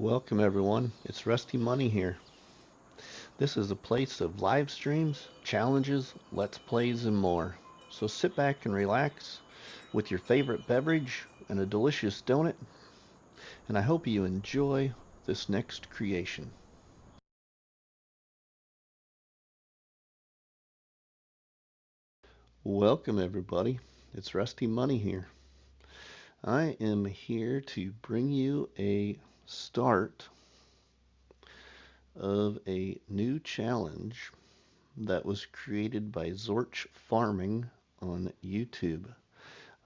Welcome everyone, it's RustyMoney here. This is a place of live streams, challenges, let's plays, and more. So sit back and relax with your favorite beverage and a delicious donut, and I hope you enjoy this next creation. Welcome everybody, it's RustyMoney here. I am here to bring you a start of a new challenge that was created by Zorch Farming on YouTube.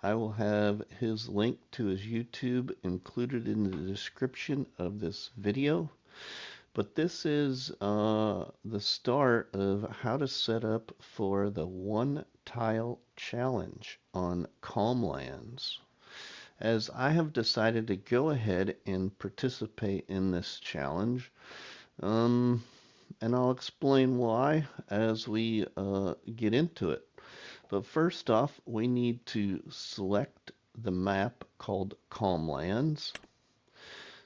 I will have his link to his YouTube included in the description of this video. But this is the start of how to set up for the one tile challenge on Calmlands. As I have decided to go ahead and participate in this challenge, and I'll explain why as we get into it. But first off, we need to select the map called Calmlands.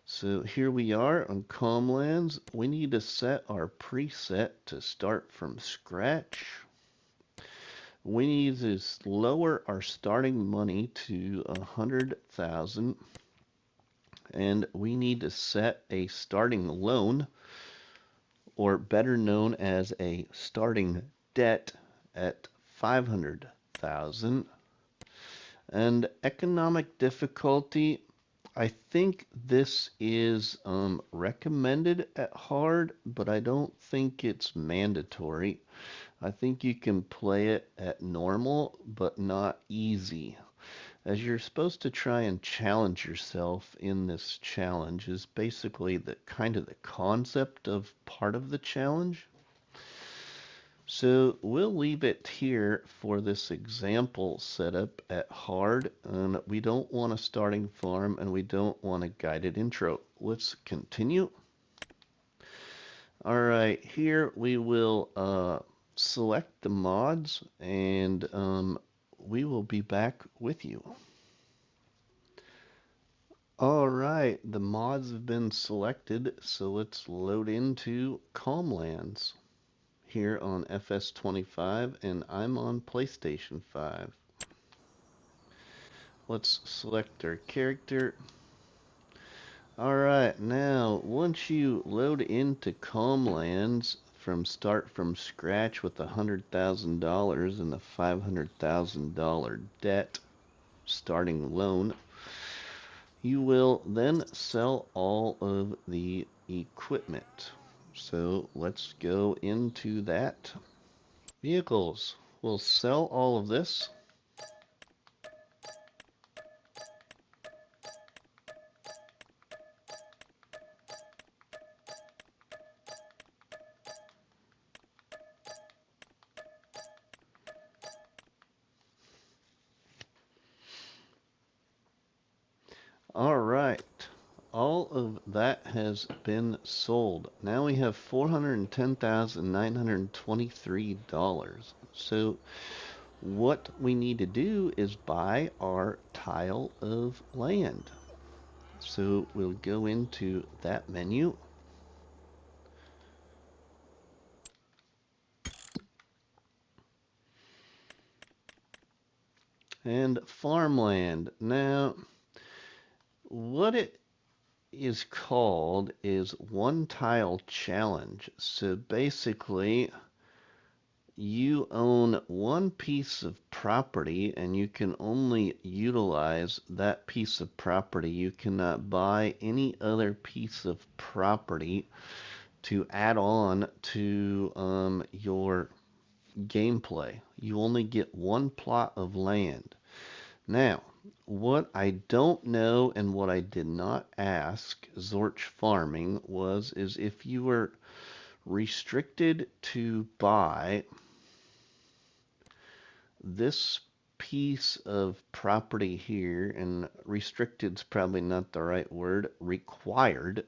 So here we are on Calmlands. We need to set our preset to start from scratch. We need to lower our starting money to 100,000, and we need to set a starting loan, or better known as a starting debt, at 500,000. And economic difficulty, I think this is recommended at hard, but I don't think it's mandatory. I think you can play it at normal, but not easy. As you're supposed to try and challenge yourself in this challenge is basically the kind of the concept of part of the challenge. So we'll leave it here for this example setup at hard, and we don't want a starting farm and we don't want a guided intro. Let's continue. All right, here we will select the mods, and we will be back with you. All right, the mods have been selected, so let's load into Calmlands here on FS25, and I'm on PlayStation 5. Let's select our character. Alright, now once you load into Calmlands start from scratch with $100,000 and the $500,000 debt starting loan, you will then sell all of the equipment. So let's go into that. Vehicles. We'll sell all of this. All right. All of that has been sold. Now we have $410,923. So what we need to do is buy our tile of land. So we'll go into that menu. And farmland. Now, what it is called is one tile challenge. So basically, you own one piece of property and you can only utilize that piece of property. You cannot buy any other piece of property to add on to your gameplay. You only get one plot of land. Now, what I don't know and what I did not ask Zorch Farming is if you were restricted to buy this piece of property here, and restricted's probably not the right word, required,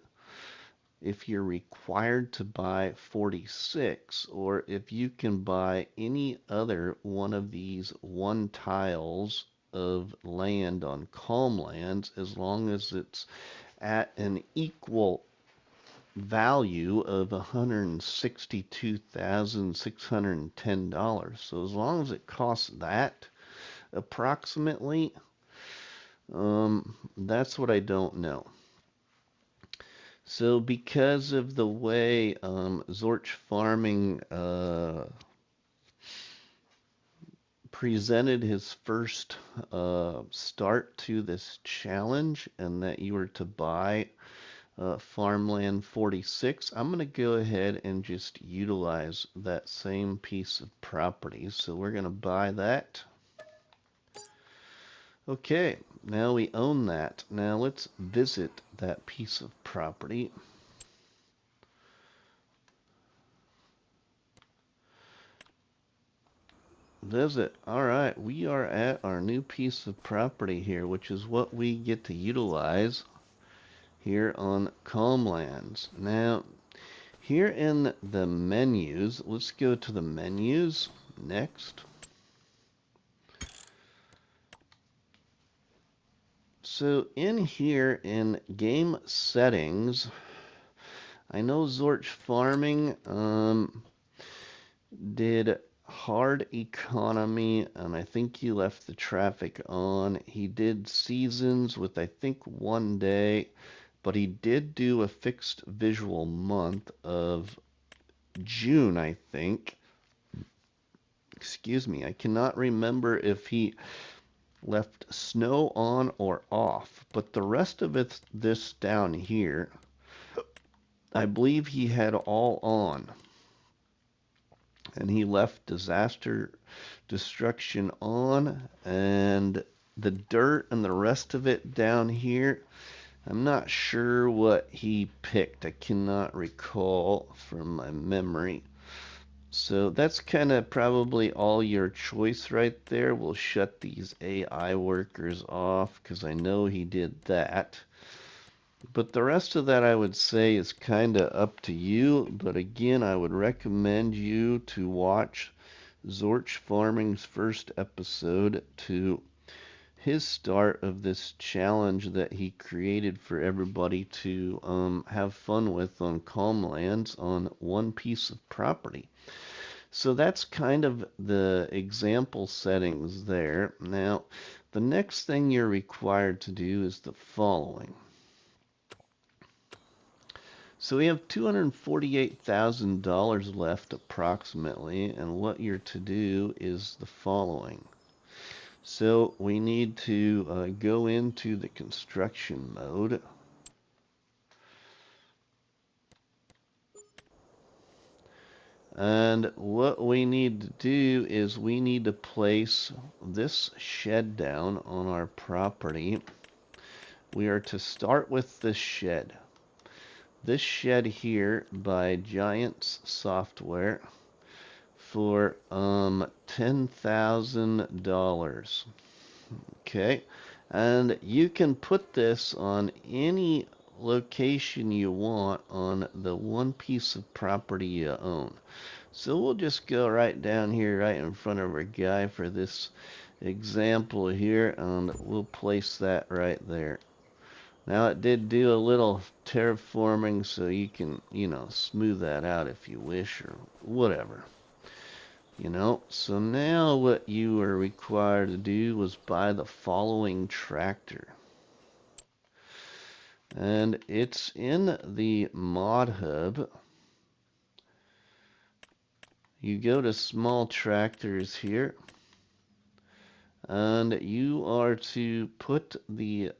if you're required to buy 46, or if you can buy any other one of these one tiles of land on Calmlands, as long as it's at an equal value of $162,610. So as long as it costs that approximately, that's what I don't know. So because of the way Zorch Farming presented his first start to this challenge, and that you were to buy Farmland 46, I'm going to go ahead and just utilize that same piece of property. So we're going to buy that. Okay, now we own that. Now let's visit that piece of property. Visit. All right, we are at our new piece of property here, which is what we get to utilize here on Calmlands. Now, here in the menus, let's go to the menus next. So in here in game settings, I know Zorch Farming did hard economy, and I think he left the traffic on. He did seasons with, I think, 1 day, but he did do a fixed visual month of June, I think. Excuse me, I cannot remember if he left snow on or off, but the rest of it, this down here, I believe he had all on. And he left disaster destruction on, and the dirt and the rest of it down here, I'm not sure what he picked. I cannot recall from my memory. So that's kind of probably all your choice right there. We'll shut these AI workers off because I know he did that. But the rest of that, I would say, is kind of up to you. But again, I would recommend you to watch Zorch Farming's first episode to his start of this challenge that he created for everybody to have fun with on Calmlands on one piece of property. So that's kind of the example settings there. Now, the next thing you're required to do is the following. So we have $248,000 left approximately, and what you're to do is the following. So we need to go into the construction mode. And what we need to do is we need to place this shed down on our property. We are to start with this shed. This shed here by Giants Software for $10,000. Okay, and you can put this on any location you want on the one piece of property you own. So we'll just go right down here right in front of our guy for this example here, and we'll place that right there. Now it did do a little terraforming, so you can, smooth that out if you wish or whatever. So now what you are required to do was buy the following tractor. And it's in the mod hub. You go to small tractors here, and you are to put the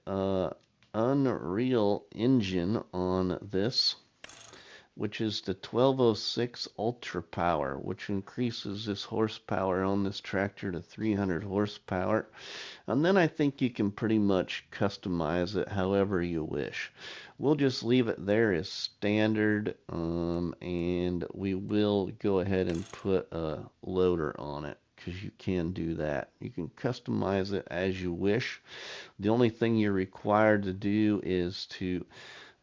Unreal Engine on this, which is the 1206 Ultra Power, which increases this horsepower on this tractor to 300 horsepower. And then I think you can pretty much customize it however you wish. We'll just leave it there as standard, and we will go ahead and put a loader on it, because you can do that. You can customize it as you wish. The only thing you're required to do is to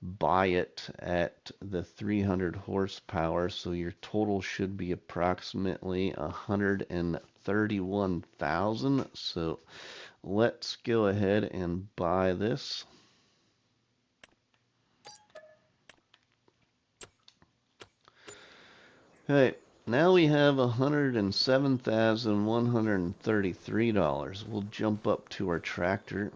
buy it at the 300 horsepower, so your total should be approximately 131,000. So let's go ahead and buy this. Okay, now we have $107,133. We'll jump up to our tractor.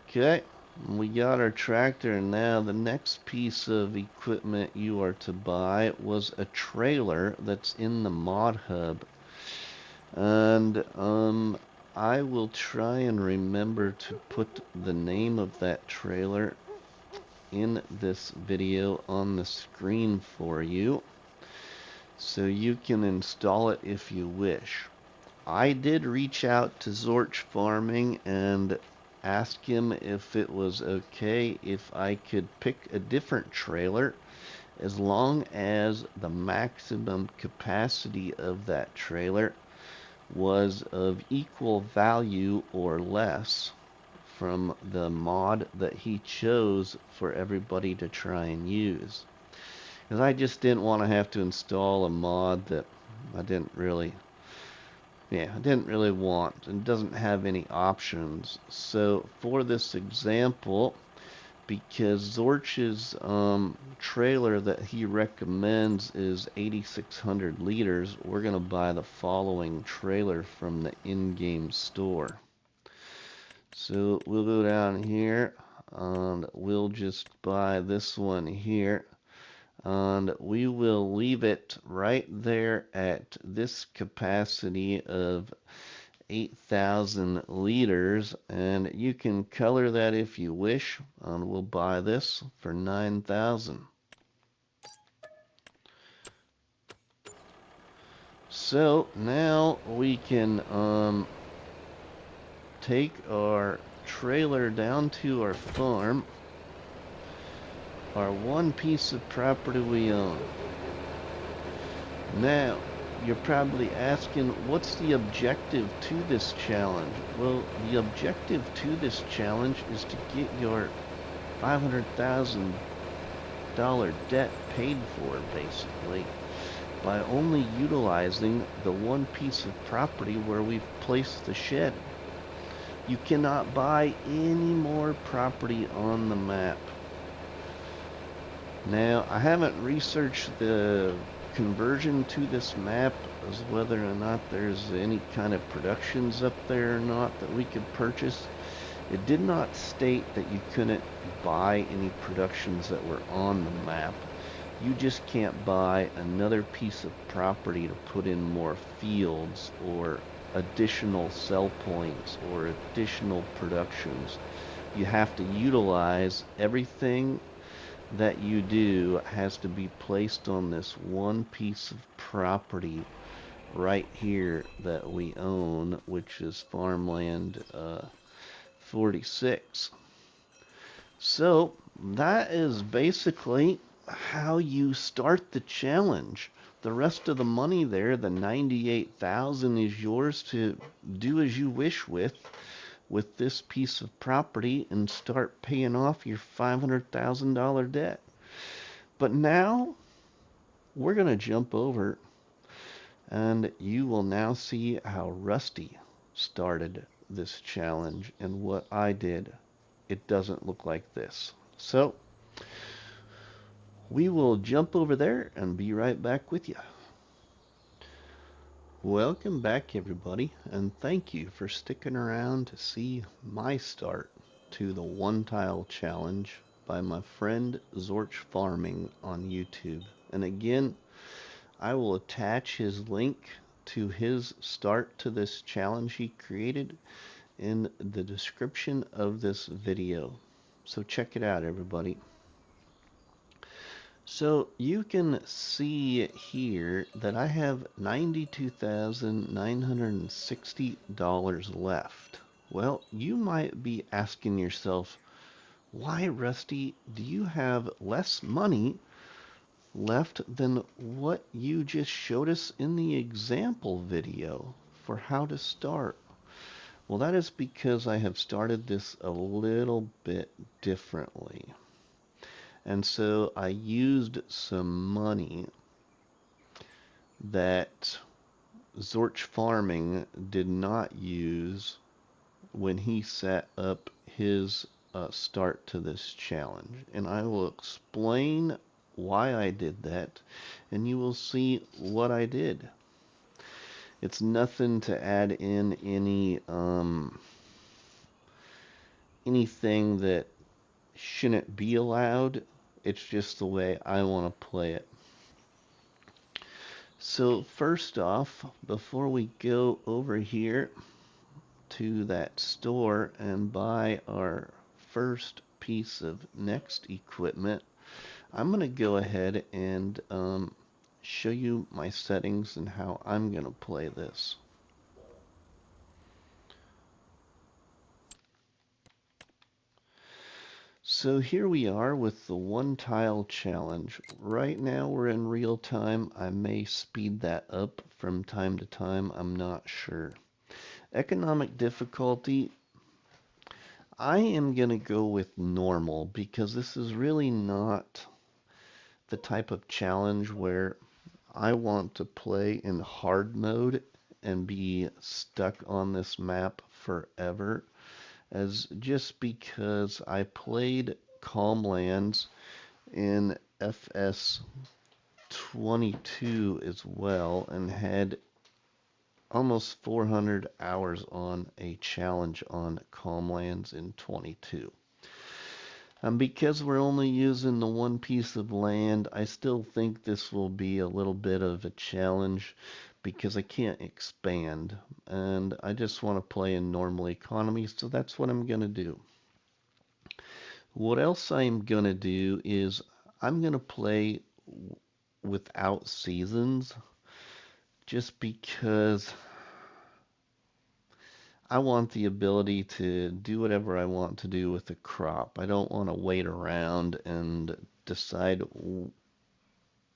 Okay, we got our tractor, and now the next piece of equipment you are to buy was a trailer that's in the mod hub. And I will try and remember to put the name of that trailer in this video on the screen for you, so you can install it if you wish. I did reach out to Zorch Farming and ask him if it was okay if I could pick a different trailer as long as the maximum capacity of that trailer was of equal value or less from the mod that he chose for everybody to try and use. Because I just didn't want to have to install a mod that I didn't really want, and doesn't have any options. So for this example, because Zorch's trailer that he recommends is 8,600 liters, we're going to buy the following trailer from the in-game store. So we'll go down here and we'll just buy this one here, and we will leave it right there at this capacity of 8,000 liters, and you can color that if you wish, and we'll buy this for 9,000. So now we can take our trailer down to our farm, our one piece of property we own. Now, you're probably asking, what's the objective to this challenge? Well, the objective to this challenge is to get your $500,000 debt paid for, basically, by only utilizing the one piece of property where we've placed the shed. You cannot buy any more property on the map. Now, I haven't researched the conversion to this map as whether or not there's any kind of productions up there or not that we could purchase. It did not state that you couldn't buy any productions that were on the map. You just can't buy another piece of property to put in more fields or additional sell points or additional productions. You have to utilize everything that you do has to be placed on this one piece of property right here that we own, which is farmland 46. So that is basically how you start the challenge. The rest of the money there, the 98,000, is yours to do as you wish with this piece of property and start paying off your $500,000 debt. But now we're going to jump over and you will now see how Rusty started this challenge and what I did. It doesn't look like this. So we will jump over there and be right back with you. Welcome back, everybody, and thank you for sticking around to see my start to the one tile challenge by my friend Zorch Farming on YouTube. And again, I will attach his link to his start to this challenge he created in the description of this video. So check it out, everybody. So you can see here that I have $92,960 left. Well, you might be asking yourself, why, Rusty, do you have less money left than what you just showed us in the example video for how to start? Well, that is because I have started this a little bit differently. And so I used some money that Zorch Farming did not use when he set up his start to this challenge, and I will explain why I did that, and you will see what I did. It's nothing to add in anything that shouldn't be allowed. It's just the way I want to play it. So first off, before we go over here to that store and buy our first piece of next equipment, I'm going to go ahead and show you my settings and how I'm going to play this. So here we are with the one tile challenge. Right now we're in real time. I may speed that up from time to time. I'm not sure. Economic difficulty, I am going to go with normal because this is really not the type of challenge where I want to play in hard mode and be stuck on this map forever, as just because I played Calm Lands in FS22 as well and had almost 400 hours on a challenge on Calm Lands in 22. Because we're only using the one piece of land, I still think this will be a little bit of a challenge because I can't expand, and I just want to play in normal economy, so that's what I'm going to do. What else I'm going to do is I'm going to play without seasons just because I want the ability to do whatever I want to do with the crop. I don't want to wait around and decide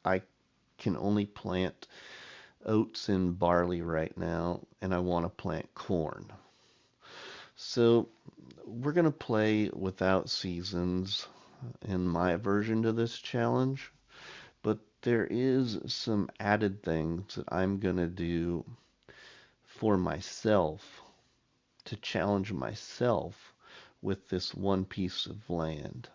I can only plant oats and barley right now, and I want to plant corn. So we're going to play without seasons in my version to this challenge, but there is some added things that I'm going to do for myself to challenge myself with this one piece of land.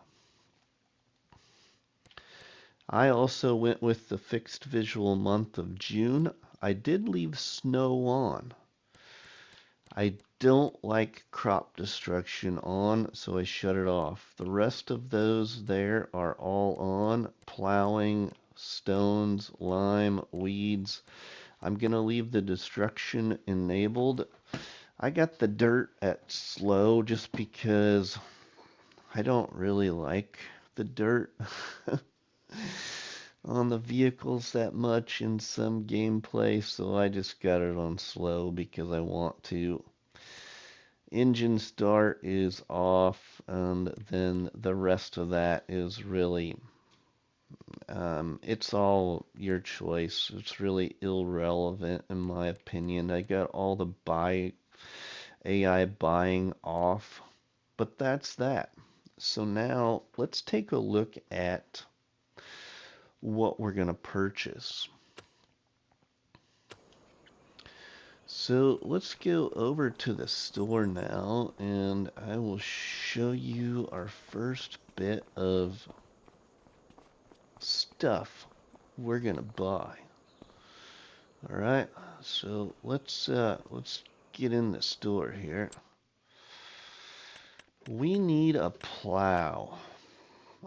I also went with the fixed visual month of June. I did leave snow on. I don't like crop destruction on, so I shut it off. The rest of those there are all on. Plowing, stones, lime, weeds. I'm going to leave the destruction enabled. I got the dirt at slow just because I don't really like the dirt on the vehicles that much in some gameplay, so I just got it on slow because I want to. Engine start is off, and then the rest of that is really, it's all your choice. It's really irrelevant in my opinion. I got all the AI buying off, but that's that. So now let's take a look at what we're going to purchase. So let's go over to the store now, and I will show you our first bit of stuff we're going to buy. All right, so let's get in the store here. We need a plow.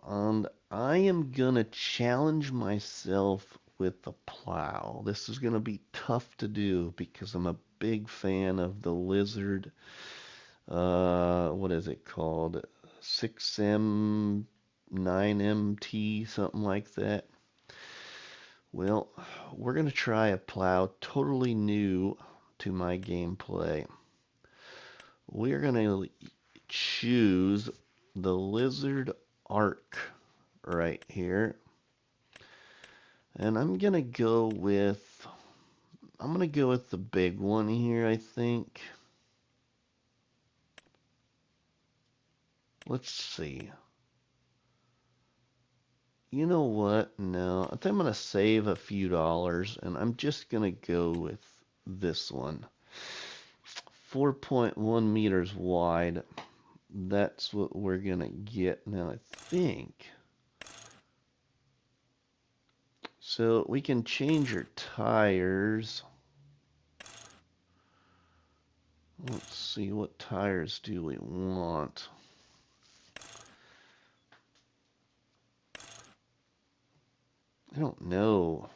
And I am going to challenge myself with the plow. This is going to be tough to do because I'm a big fan of the Lizard, what is it called? 6M, 9MT, something like that. Well, we're going to try a plow totally new to my gameplay. We're going to choose the Lizard Arc right here. And I'm going to go with the big one here, I think. Let's see. You know what? No, I think I'm going to save a few dollars, and I'm just going to go with this one. 4.1 meters wide. that's what we're gonna get. Now I think so we can change our tires. Let's see, what tires do we want? I don't know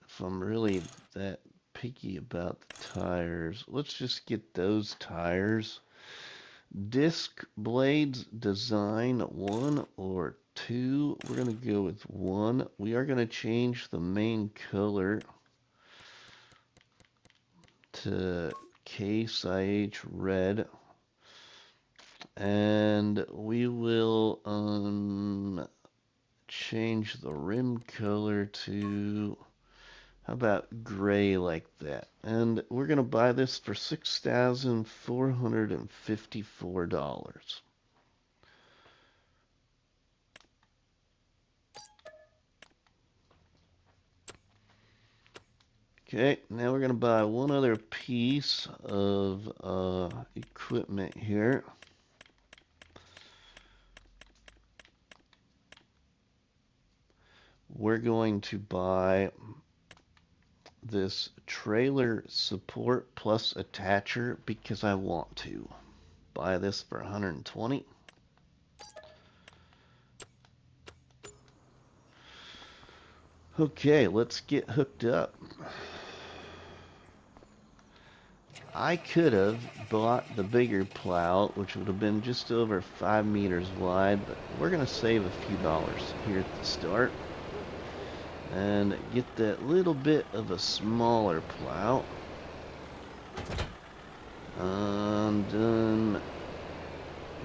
if I'm really that picky about the tires. Let's just get those tires. Disc blades design 1 or 2. We're going to go with 1. We are going to change the main color to Case IH red. And we will change the rim color to, how about gray like that? And we're going to buy this for $6,454. Okay, now we're going to buy one other piece of equipment here. We're going to buy this trailer support plus attacher because I want to. Buy this for $120. Okay, let's get hooked up. I could have bought the bigger plow, which would have been just over 5 meters wide, but we're going to save a few dollars here at the start and get that little bit of a smaller plow. And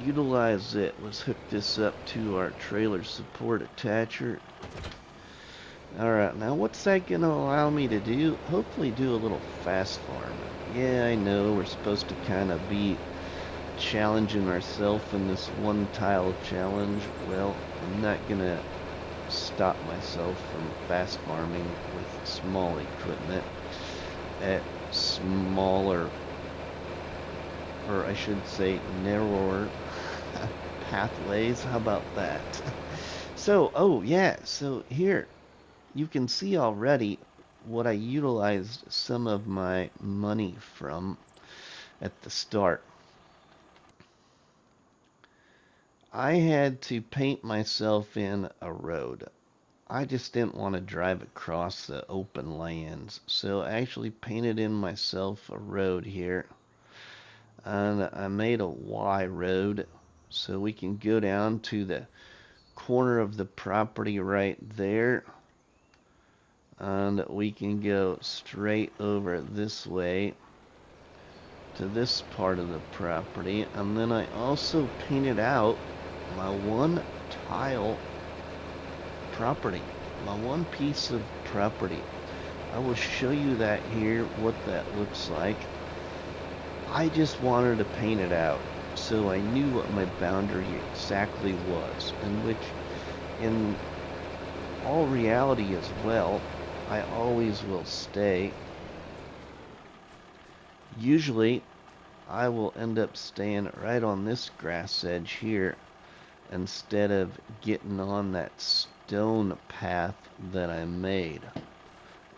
utilize it. Let's hook this up to our trailer support attacher. Alright, now what's that going to allow me to do? Hopefully do a little fast farming. Yeah, I know we're supposed to kind of be challenging ourselves in this one tile challenge. Well, I'm not going to stop myself from fast farming with small equipment at smaller, or I should say narrower pathways. How about that? So, oh yeah, so here you can see already what I utilized some of my money from at the start. I had to paint myself in a road. I just didn't want to drive across the open lands, so I actually painted in myself a road here. And I made a Y road so we can go down to the corner of the property right there. And we can go straight over this way to this part of the property. And then I also painted out my one tile property, my one piece of property. I will show you that here, what that looks like. I just wanted to paint it out so I knew what my boundary exactly was, and which in all reality as well, I always will stay. Usually, I will end up staying right on this grass edge here instead of getting on that stone path that I made.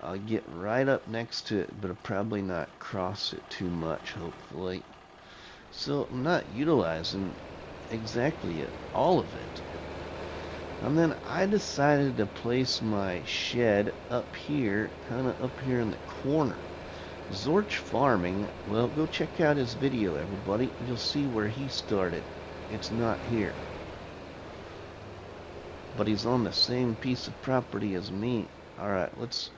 I'll get right up next to it, but I'll probably not cross it too much, hopefully. So I'm not utilizing exactly all of it. And then I decided to place my shed up here, kind of up here in the corner. Zorch Farming, well, go check out his video, everybody. You'll see where he started. It's not here. But he's on the same piece of property as me. Alright, let's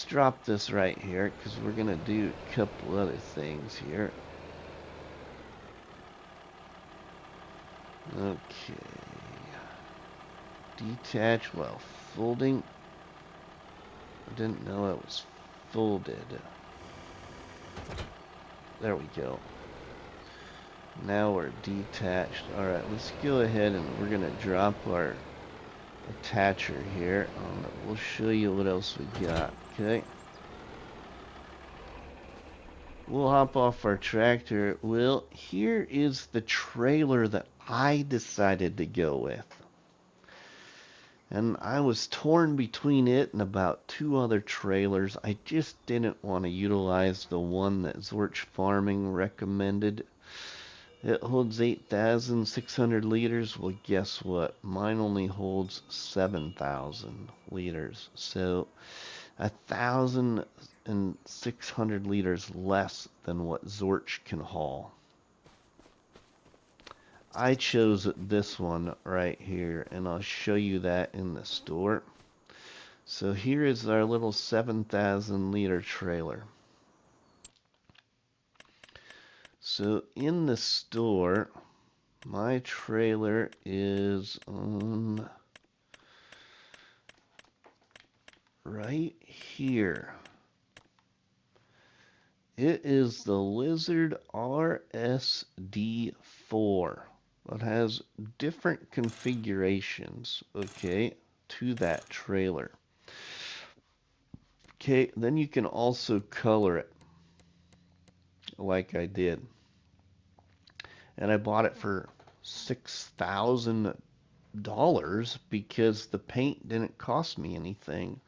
drop this right here, because we're going to do a couple other things here. Okay. Detach while folding. I didn't know it was folded. There we go. Now we're detached. Alright, let's go ahead and we're going to drop our attacher here. We'll show you what else we got. Okay. we'll hop off our tractor. Well, here is the trailer that I decided to go with. And I was torn between it and about two other trailers. I just didn't want to utilize the one that Zorch Farming recommended. It holds 8,600 liters. Well, guess what? Mine only holds 7,000 liters. So 1,600 liters less than what Zorch can haul. I chose this one right here, and I'll show you that in the store. So here is our little 7,000 liter trailer. So in the store, my trailer is on right here. It is the Lizard RSD4. It has different configurations, okay, to that trailer. Okay, then you can also color it like I did. And I bought it for $6,000 because the paint didn't cost me anything.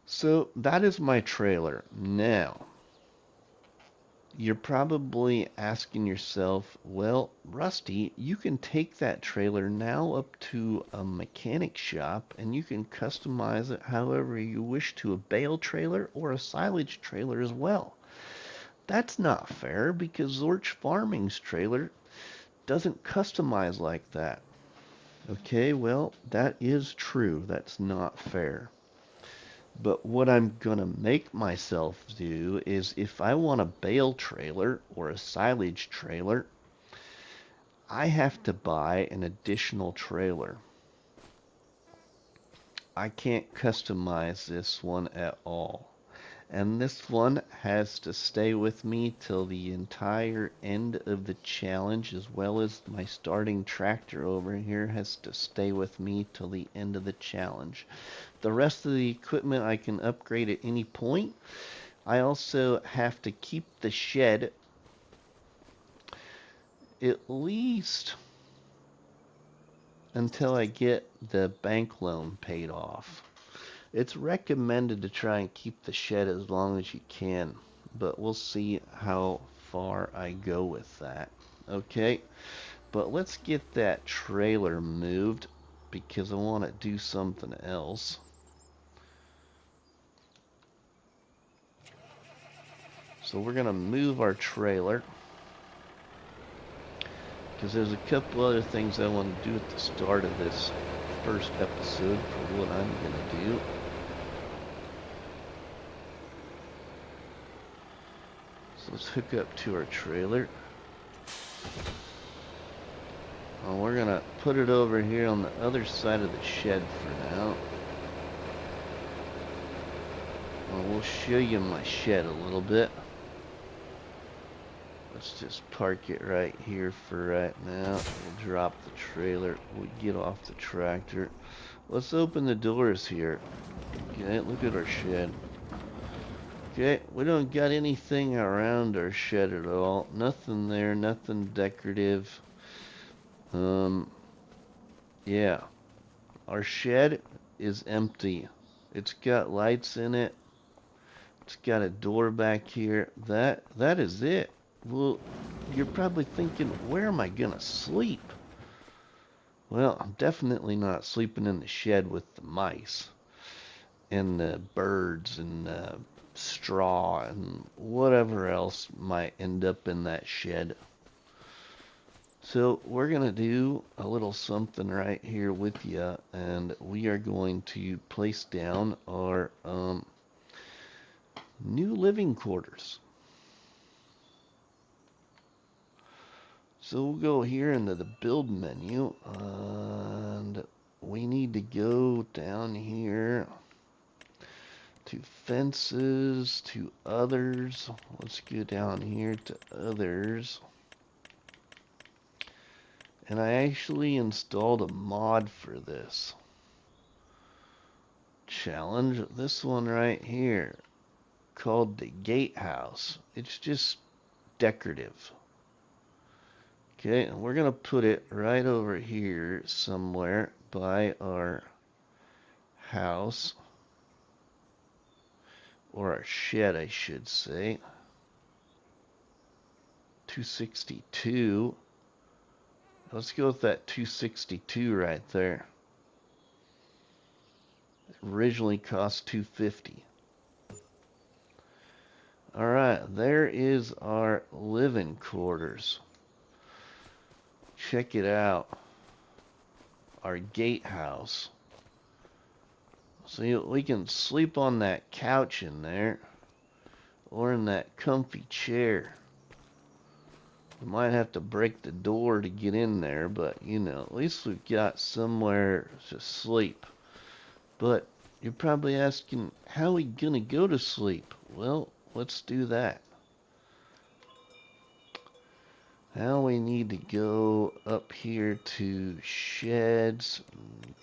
So that is my trailer. Now, you're probably asking yourself, well, Rusty, you can take that trailer now up to a mechanic shop and you can customize it however you wish to a bale trailer or a silage trailer as well. That's not fair because Zorch Farming's trailer doesn't customize like that. Okay, well, that is true. That's not fair. But what I'm going to make myself do is if I want a bale trailer or a silage trailer, I have to buy an additional trailer. I can't customize this one at all. And this one has to stay with me till the entire end of the challenge, as well as my starting tractor over here has to stay with me till the end of the challenge. The rest of the equipment I can upgrade at any point. I also have to keep the shed at least until I get the bank loan paid off. It's recommended to try and keep the shed as long as you can, but we'll see how far I go with that. Okay, but let's get that trailer moved because I want to do something else. So we're going to move our trailer because there's a couple other things I want to do at the start of this first episode for what I'm going to do. So let's hook up to our trailer. We're going to put it over here on the other side of the shed for now. We'll show you my shed a little bit. Let's just park it right here for right now. We'll drop the trailer. We'll get off the tractor. Let's open the doors here. Okay, look at our shed. Okay, we don't got anything around our shed at all. Nothing there, nothing decorative. Yeah. Our shed is empty. It's got lights in it. It's got a door back here. That is it. Well, you're probably thinking, where am I gonna sleep? Well, I'm definitely not sleeping in the shed with the mice and the birds and the straw and whatever else might end up in that shed. So we're gonna do a little something right here with you, and we are going to place down our new living quarters. So we'll go here into the build menu, and we need to go down here to fences, to others. Let's go down here to others. And I actually installed a mod for this challenge. This one right here. called the gatehouse. It's just decorative. Okay, and we're going to put it right over here somewhere by our house, or our shed, I should say. 262. Let's go with that 262 right there. It originally cost 250. All right, there is our living quarters. Check it out. Our gatehouse. So we can sleep on that couch in there, or in that comfy chair. We might have to break the door to get in there, but you know, at least we've got somewhere to sleep. But you're probably asking, how are we gonna go to sleep? Well, let's do that. Now we need to go up here to sheds,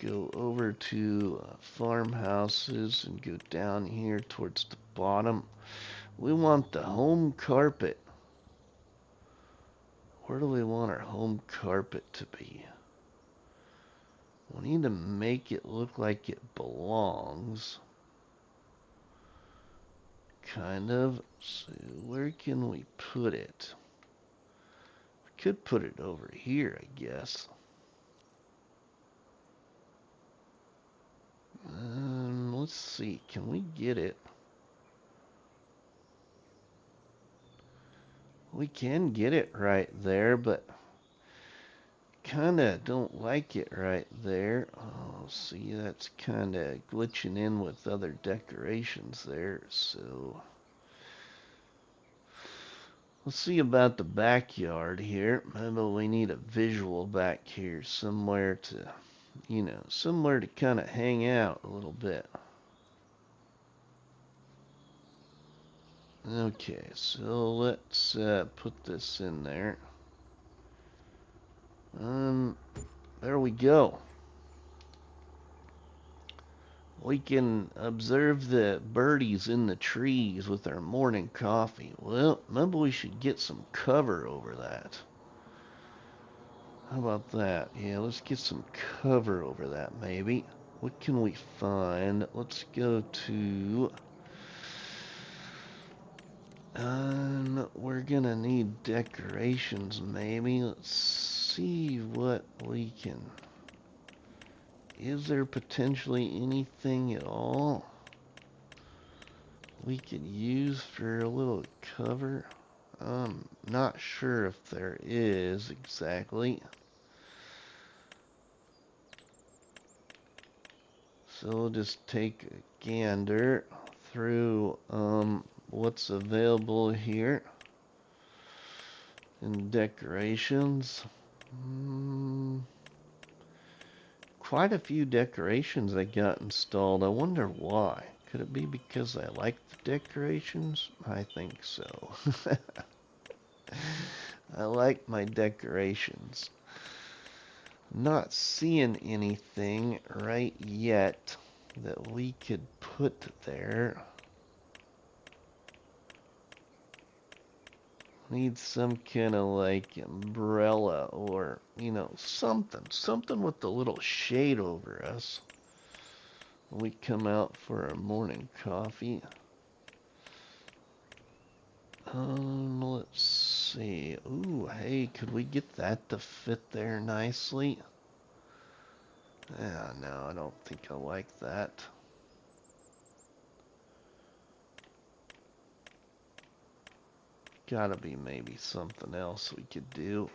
go over to farmhouses, and go down here towards the bottom. We want the home carpet. Where do we want our home carpet to be? We need to make it look like it belongs. Kind of. So where can we put it? We could put it over here, I guess. Let's see. Can we get it? We can get it right there, but kinda don't like it right there. Oh, see, that's kinda glitching in with other decorations there, so let's see about the backyard here. Maybe we need a visual back here, somewhere to, you know, somewhere to kinda hang out a little bit. Okay, so let's put this in there. There we go. We can observe the birdies in the trees with our morning coffee. Well, maybe we should get some cover over that. How about that? Yeah, let's get some cover over that, maybe. What can we find? Let's go to... we're gonna need decorations, maybe. Let's see what we can... Is there potentially anything at all we could use for a little cover? I'm not sure if there is exactly. So we'll just take a gander through what's available here in decorations. Quite a few decorations I got installed. I wonder why. Could it be because I like the decorations? I think so. I like my decorations. Not seeing anything right yet that we could put there. Need some kind of like umbrella or, you know, something with a little shade over us when we come out for our morning coffee. Let's see. Ooh, hey, could we get that to fit there nicely? Yeah, no, I don't think I like that. Gotta be maybe something else we could do.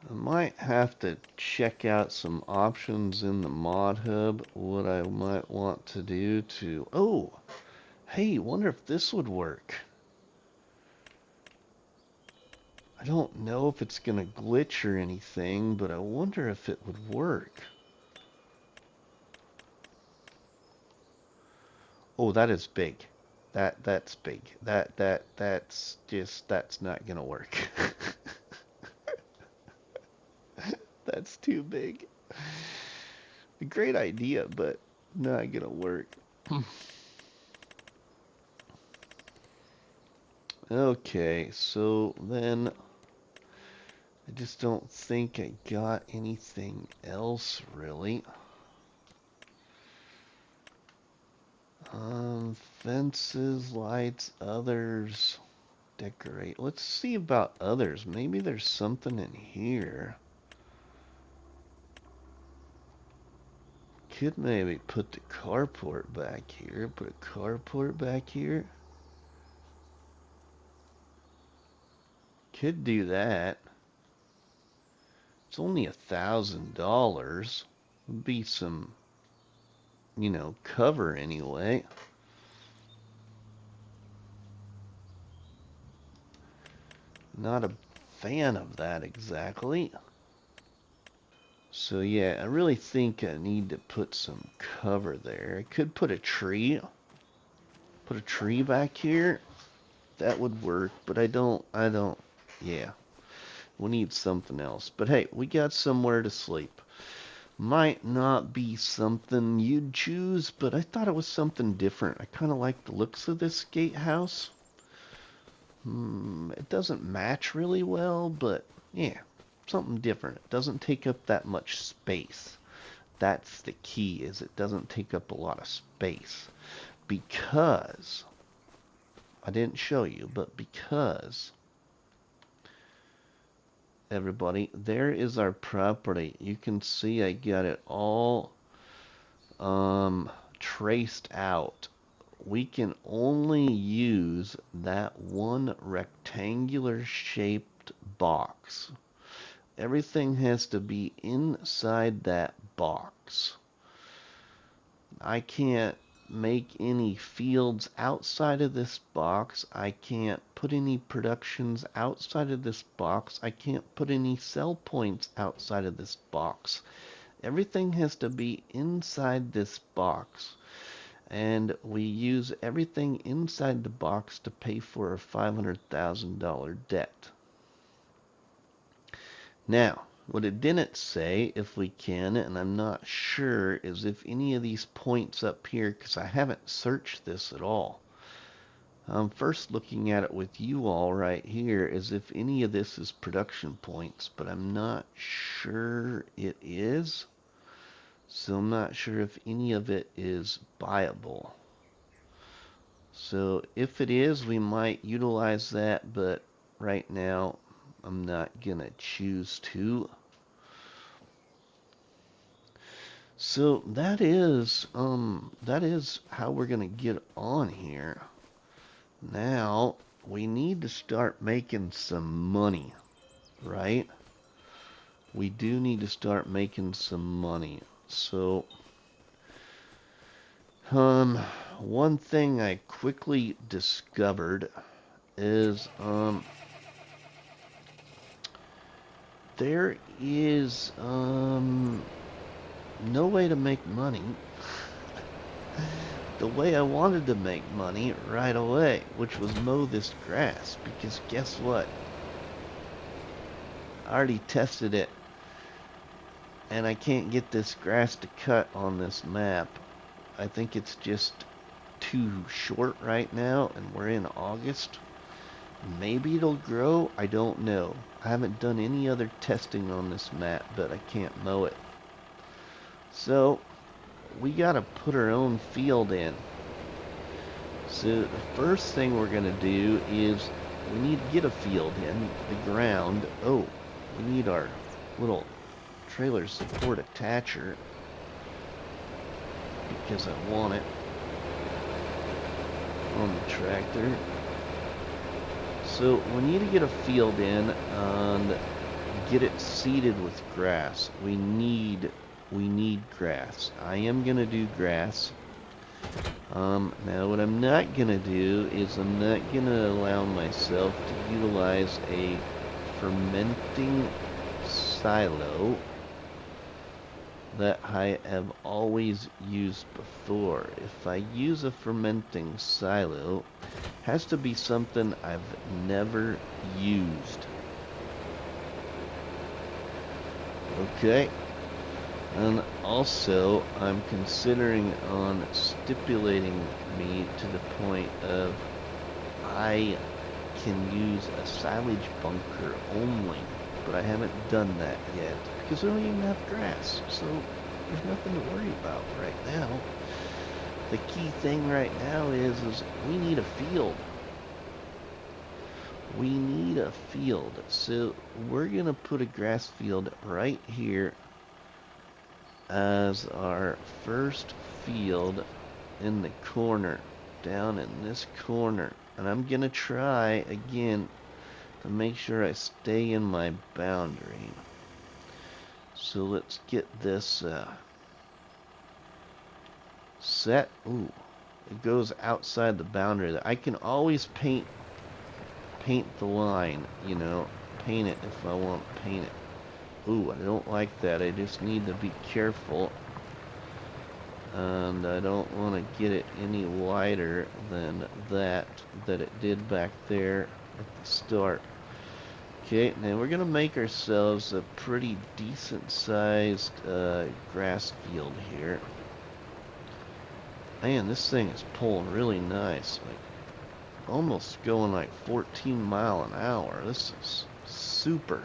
I might have to check out some options in the mod hub, what I might want to do to... Oh, hey, wonder if this would work. I don't know if it's gonna glitch or anything, but I wonder if it would work. Oh, that is big. That's big. That's not gonna work. That's too big. A great idea, but not gonna work. Okay, so then I just don't think I got anything else really. Fences, lights, others, decorate. Let's see about others. Maybe there's something in here. Could maybe put the carport back here. Put a carport back here. Could do that. It's only $1,000. Would be some, cover anyway. Not a fan of that exactly. So yeah, I really think I need to put some cover there. I could put a tree. Put a tree back here. That would work, but yeah. We need something else. But hey, we got somewhere to sleep. Might not be something you'd choose, but I thought it was something different. I kind of like the looks of this gatehouse. It doesn't match really well, but yeah, something different. It doesn't take up that much space. That's the key, is it doesn't take up a lot of space. Because, I didn't show you, but because, everybody, there is our property. You can see I got it all traced out. We can only use that one rectangular shaped box. Everything has to be inside that box. I can't make any fields outside of this box. I can't put any productions outside of this box. I can't put any sell points outside of this box. Everything has to be inside this box. And we use everything inside the box to pay for a $500,000 debt. Now, what it didn't say, if we can, and I'm not sure, is if any of these points up here, because I haven't searched this at all. I'm first looking at it with you all right here, as if any of this is production points, but I'm not sure it is. So I'm not sure if any of it is buyable. So if it is, we might utilize that, but right now I'm not gonna choose to. So that is how we're gonna get on here. Now we need to start making some money, right? We do need to start making some money. So one thing I quickly discovered is there is no way to make money the way I wanted to make money right away, which was mow this grass, because guess what? I already tested it, and I can't get this grass to cut on this map. I think it's just too short right now, and we're in August. Maybe it'll grow, I don't know. I haven't done any other testing on this map, but I can't mow it. So, we gotta put our own field in. So the first thing we're gonna do is we need to get a field in the ground. Oh, we need our little trailer support attacher because I want it on the tractor. So we need to get a field in and get it seeded with grass. We need grass. I am gonna do grass. Now what I'm not gonna do is I'm not gonna allow myself to utilize a fermenting silo that I have always used before. If I use a fermenting silo, it has to be something I've never used. Okay. And also, I'm considering on stipulating me to the point of I can use a silage bunker only, but I haven't done that yet because we don't even have grass, so there's nothing to worry about right now. The key thing right now is we need a field. We need a field, so we're gonna put a grass field right here as our first field in the corner, down in this corner. And I'm gonna try again to make sure I stay in my boundary. So let's get this set. Ooh, it goes outside the boundary. I can always paint the line, you know, paint it if I want to paint it. Ooh, I don't like that. I just need to be careful. And I don't want to get it any wider than that it did back there at the start. Okay, now we're going to make ourselves a pretty decent sized grass field here. Man, this thing is pulling really nice. Like, almost going like 14 miles an hour. This is super.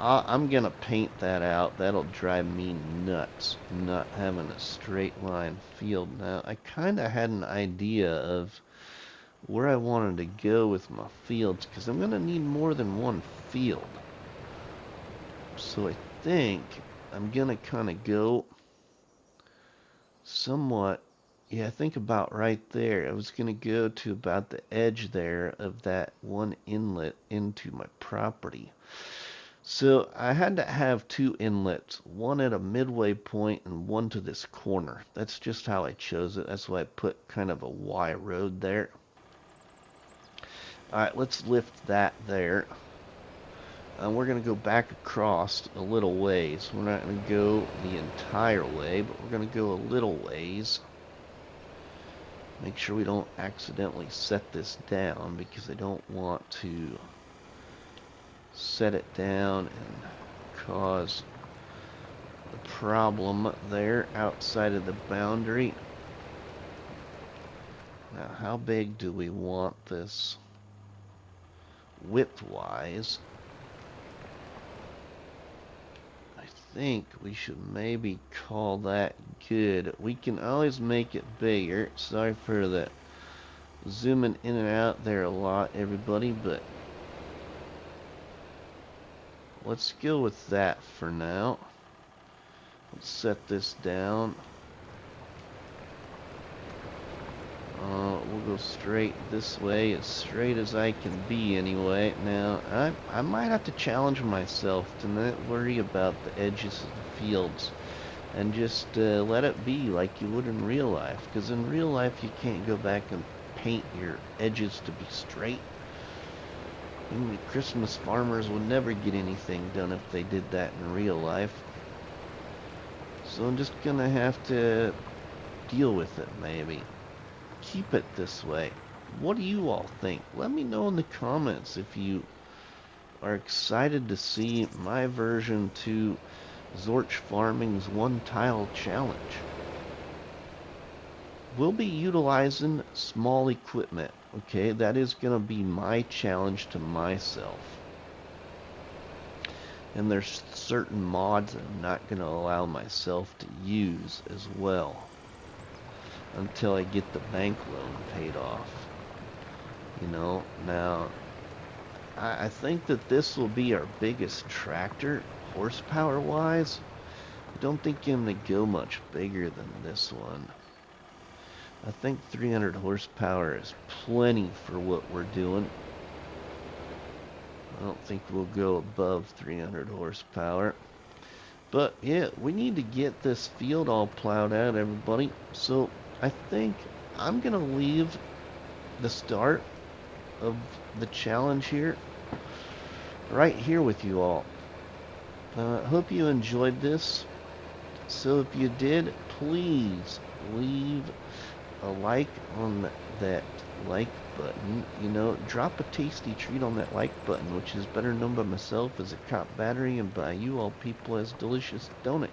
I'm gonna paint that out. That'll drive me nuts, not having a straight line field. Now, I kinda had an idea of where I wanted to go with my fields, because I'm gonna need more than one field. So I think I'm gonna kinda go somewhat, yeah, I think about right there. I was gonna go to about the edge there of that one inlet into my property. So I had to have two inlets, one at a midway point and one to this corner. That's just how I chose it. That's why I put kind of a Y road there. Alright, let's lift that there. We're going to go back across a little ways. We're not going to go the entire way, but we're going to go a little ways. Make sure we don't accidentally set this down, because I don't want to set it down and cause a problem there outside of the boundary. Now, how big do we want this width-wise? I think we should maybe call that good. We can always make it bigger. Sorry for the zooming in and out there a lot, everybody, but let's go with that for now. Let's set this down. We'll go straight this way, as straight as I can be anyway. Now, I might have to challenge myself to not worry about the edges of the fields and just let it be like you would in real life. Because in real life, you can't go back and paint your edges to be straight. The Christmas farmers would never get anything done if they did that in real life. So I'm just gonna have to deal with it, maybe. Keep it this way. What do you all think? Let me know in the comments if you are excited to see my version to Zorch Farming's one tile challenge. We'll be utilizing small equipment, okay? That is going to be my challenge to myself. And there's certain mods I'm not going to allow myself to use as well until I get the bank loan paid off. You know, now, I think that this will be our biggest tractor, horsepower-wise. I don't think I'm going to go much bigger than this one. I think 300 horsepower is plenty for what we're doing. I don't think we'll go above 300 horsepower. But yeah, we need to get this field all plowed out, everybody. So I think I'm going to leave the start of the challenge here right here with you all. Hope you enjoyed this. So if you did, please leave a like on that like button. You know, drop a tasty treat on that like button, which is better known by myself as a cop battery and by you all people as delicious donut.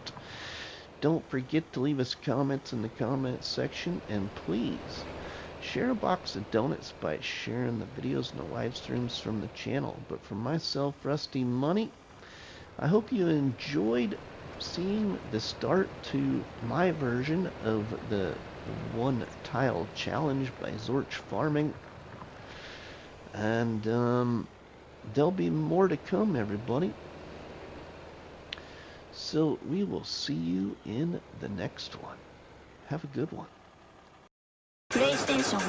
Don't forget to leave us comments in the comments section, and please share a box of donuts by sharing the videos and the live streams from the channel. But for myself, RustyMoney, I hope you enjoyed seeing the start to my version of the one tile challenge by Zorch Farming. And there'll be more to come, everybody. So we will see you in the next one. Have a good one. PlayStation